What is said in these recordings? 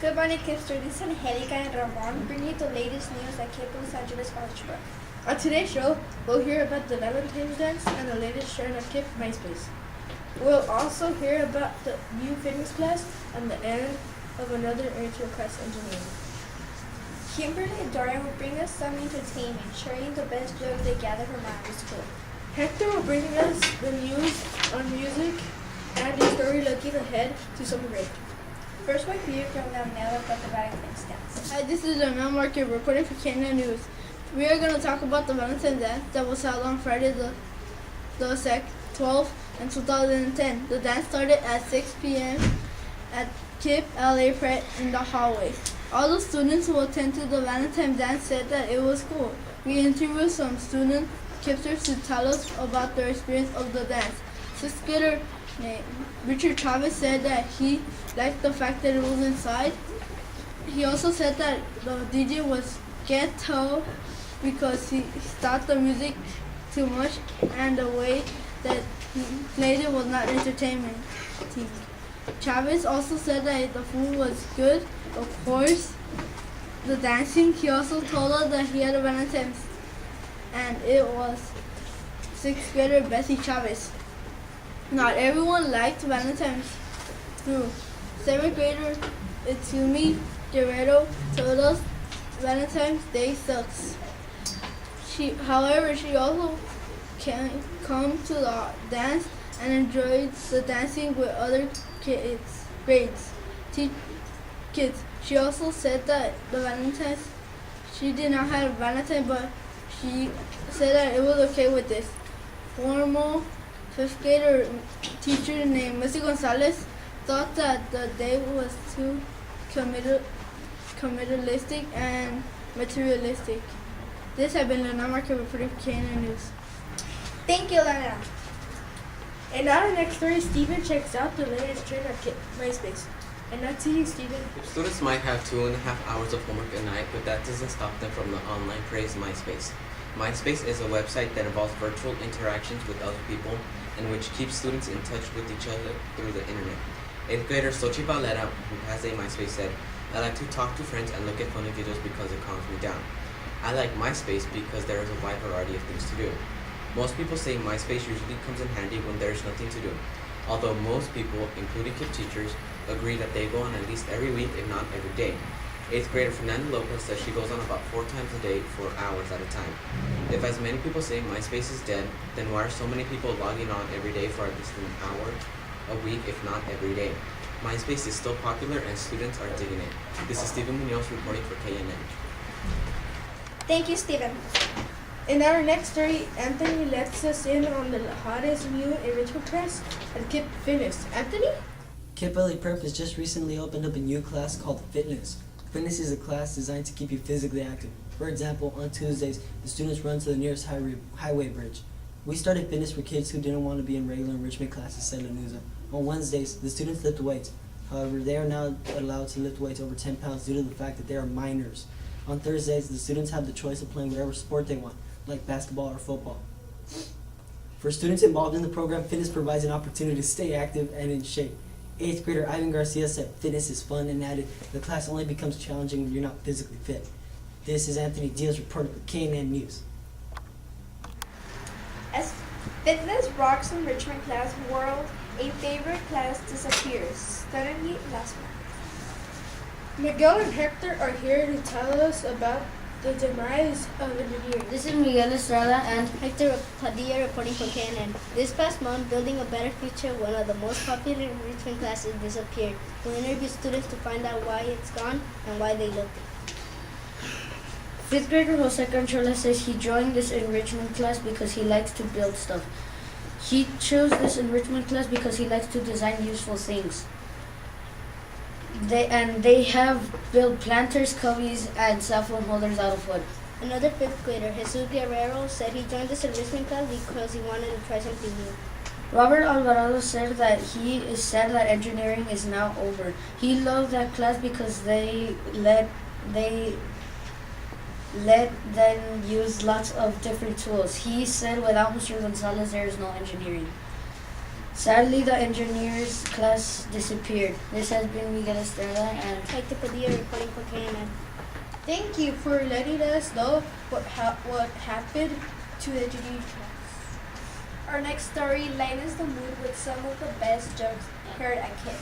Good morning, Kipster. This is Angelica and Ramon bringing you the latest news at Cape Los Angeles College Park. On today's show, we'll hear about the Valentine's dance and the latest trend on Kip MySpace. We'll also hear about the new fitness class and the end of another intro class engineering. Kimberly and Dorian will bring us some entertainment, sharing the best jokes they gather from around school. Hector will bring us the news on music and a story looking ahead to summer break. First, we'll hear from Danielle about the Valentine's dance. Hi, this is Danielle Market reporting for KNN News. We are going to talk about the Valentine's dance that was held on Friday the 12th in 2010. The dance started at 6 p.m. at Kip LA Pratt in the hallway. All the students who attended the Valentine's dance said that it was cool. We interviewed some student Kipsters to tell us about their experience of the dance. Sixth grader named Richard Chavez said that he liked the fact that it was inside. He also said that the DJ was ghetto because he thought the music too much and the way that he played it was not entertainment. Chavez also said that the food was good, of course. The dancing, he also told us that he had a Valentine's and it was sixth grader Bessie Chavez. Not everyone liked Valentine's too. Seventh grader Itsumi Guerrero told us Valentine's Day sucks. However, she also can come to the dance and enjoyed the dancing with other kids. She also said that the Valentine's, she did not have Valentine, but she said that it was okay with this. Formal fifth grader teacher named Missy Gonzalez thought that the day was too commercialistic and materialistic. This has been Lena Market reporting for KNN News. Thank you, Lena. And now the next story, Stephen checks out the latest trend on MySpace. And now to you, Stephen. Students might have 2.5 hours of homework a night, but that doesn't stop them from the online craze MySpace. MySpace is a website that involves virtual interactions with other people and which keeps students in touch with each other through the internet. 8th grader Sochi Valera, who has a MySpace, said, "I like to talk to friends and look at funny videos because it calms me down. I like MySpace because there is a wide variety of things to do. Most people say MySpace usually comes in handy when there is nothing to do. Although most people, including Kip teachers, agree that they go on at least every week, if not every day. 8th grader Fernanda Lopez says she goes on about 4 times a day for hours at a time. If as many people say MySpace is dead, then why are so many people logging on every day for at least an hour a week, if not every day? MySpace is still popular and students are digging it." This is Stephen Munoz reporting for KNN. Thank you, Stephen. In our next story, Anthony lets us in on the hottest new enrichment class at Kip Fitness. Anthony? Kip LA Prep has just recently opened up a new class called Fitness. Fitness is a class designed to keep you physically active. For example, on Tuesdays, the students run to the nearest highway bridge. We started fitness for kids who didn't want to be in regular enrichment classes, said Lanuza. On Wednesdays, the students lift weights. However, they are now allowed to lift weights over 10 pounds due to the fact that they are minors. On Thursdays, the students have the choice of playing whatever sport they want, like basketball or football. For students involved in the program, fitness provides an opportunity to stay active and in shape. 8th grader Ivan Garcia said fitness is fun and added, "The class only becomes challenging when you're not physically fit." This is Anthony Diaz reporting for KNN News. As fitness rocks enrichment class world, a favorite class disappears suddenly last month. Miguel and Hector are here to tell us about the demise of engineering. This is Miguel Estrada and Hector Padilla reporting for KNN. This past month, Building a Better Future, one of the most popular enrichment classes, disappeared. We interviewed students to find out why it's gone and why they loved it. 5th grader Jose Conchola says he joined this enrichment class because he likes to build stuff. He chose this enrichment class because he likes to design useful things. They have built planters, cubbies, and cell phone holders out of wood. Another 5th grader, Jesus Guerrero, said he joined this enrichment class because he wanted to try something new. Robert Alvarado said that he is sad that engineering is now over. He loved that class because they let them use lots of different tools. He said without Mr. Gonzalez there is no engineering. Sadly, the engineers class disappeared. This has been Miguel Estrada and Hector Padilla reporting for KNN. Thank you for letting us know what happened to the engineering class. Our next story lightens the mood with some of the best jokes heard at KIT.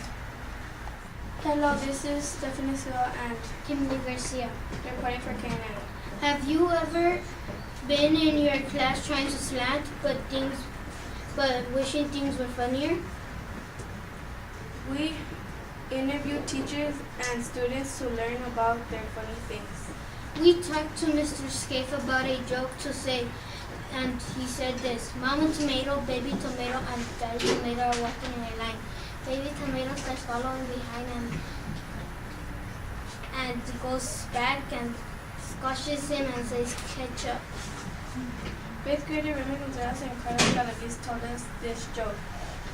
Hello, this is Stephanie Silva and Kimberly Garcia. reporting for KNN. Have you ever been in your class trying to slant, but wishing things were funnier? We interview teachers and students to learn about their funny things. We talked to Mr. Scaife about a joke to say, and he said this: Mama tomato, baby tomato, and daddy tomato are walking in a line. Baby tomato starts following behind and goes back and squashes him and says ketchup. 5th grader Remy Gonzalez and Carlos Galadis told us this joke.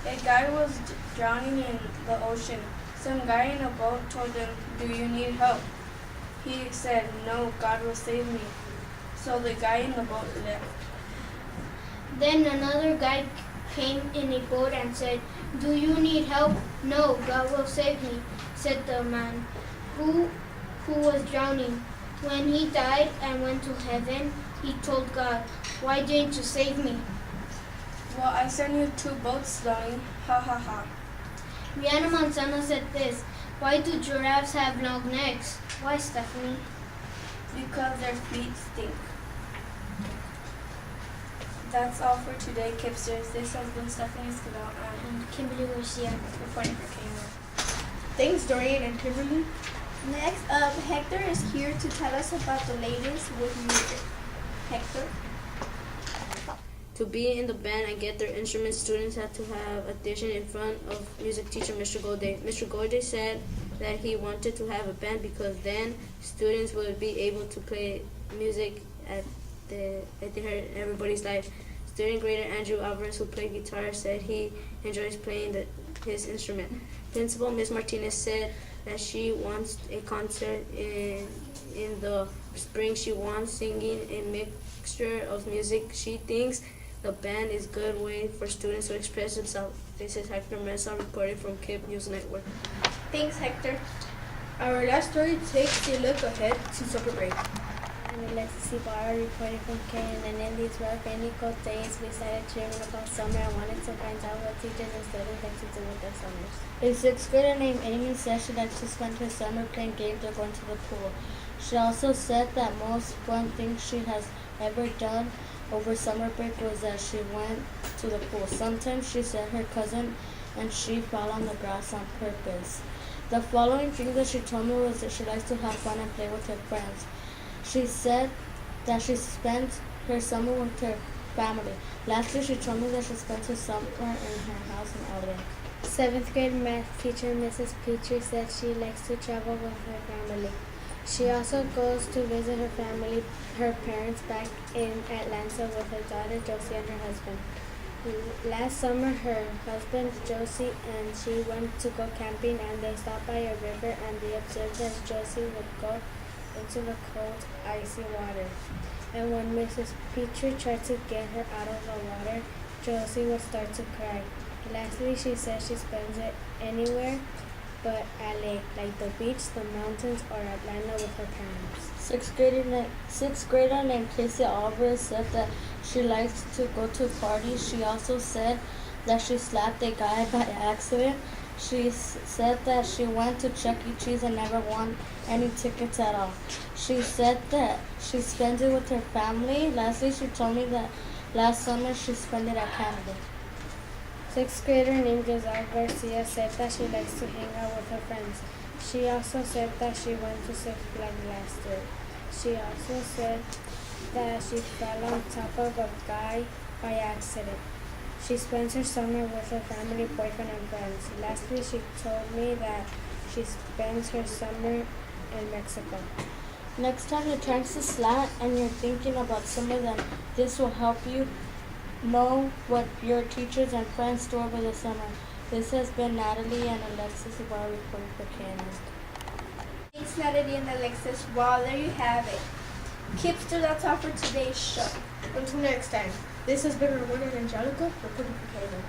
A guy was drowning in the ocean. Some guy in a boat told him, "Do you need help?" He said, "No, God will save me." So the guy in the boat left. Then another guy came in a boat and said, "Do you need help?" "No, God will save me," said the man who was drowning. When he died and went to heaven, he told God, "Why didn't you save me?" Well, I sent you 2 boats, darling. Ha ha ha. Rihanna Manzano said this: "Why do giraffes have long necks?" Why, Stephanie? Because their feet stink. That's all for today, Kipsters. This has been Stephanie Escobar and Kimberly Garcia. reporting for KNN. Thanks, Dorian and Kimberly. Next up, Hector is here to tell us about the latest with music. Hector? To be in the band and get their instruments, students had to have audition in front of music teacher Mr. Golde. Mr. Golde said that he wanted to have a band because then students would be able to play music at everybody's life. Student grader Andrew Alvarez, who played guitar, said he enjoys playing his instrument. Principal Ms. Martinez said that she wants a concert in the spring. She wants singing a mixture of music. She thinks the band is a good way for students to express themselves. This is Hector Mesa reporting from KIP News Network. Thanks, Hector. Our last story takes a look ahead to summer break. And Alexis Ibarra reporting from KNN. In these rough rainy cold days, we started dreaming about summer and wanted to find out what teachers and students like to do with their summers. A 6th grader named Amy said she likes to spend her summer playing games or going to the pool. She also said that most fun thing she has ever done over summer break was that she went to the pool. Sometimes she said her cousin and she fell on the grass on purpose. The following thing that she told me was that she likes to have fun and play with her friends. She said that she spent her summer with her family. Lastly, she told me that she spent her summer in her house in LA. 7th grade math teacher Mrs. Petrie said she likes to travel with her family. She also goes to visit her family, her parents back in Atlanta with her daughter Josie and her husband. Last summer, her husband Josie and she went to go camping and they stopped by a river and they observed as Josie would go into the cold, icy water. And when Mrs. Petrie tried to get her out of the water, Josie would start to cry. Lastly, she said she spends it anywhere but LA, like the beach, the mountains, or Atlanta with her parents. 6th grader named Casey Alvarez said that she likes to go to parties. She also said that she slapped a guy by accident. She said that she went to Chuck E. Cheese and never won any tickets at all. She said that she spent it with her family. Lastly, she told me that last summer she spent it at Canada. 6th grader named Giselle Garcia said that she likes to hang out with her friends. She also said that she went to Six Flags last year. She also said that she fell on top of a guy by accident. She spends her summer with her family, boyfriend, and friends. Lastly, she told me that she spends her summer in Mexico. Next time you're trying to slant and you're thinking about summer, then this will help you know what your teachers and friends do over the summer. This has been Natalie and Alexis Ibarra reporting for KNN. Thanks, Natalie and Alexis. Wow, there you have it. Kipster, that's all for today's show. Until next time, this has been Ramon and Angelica reporting for KNN.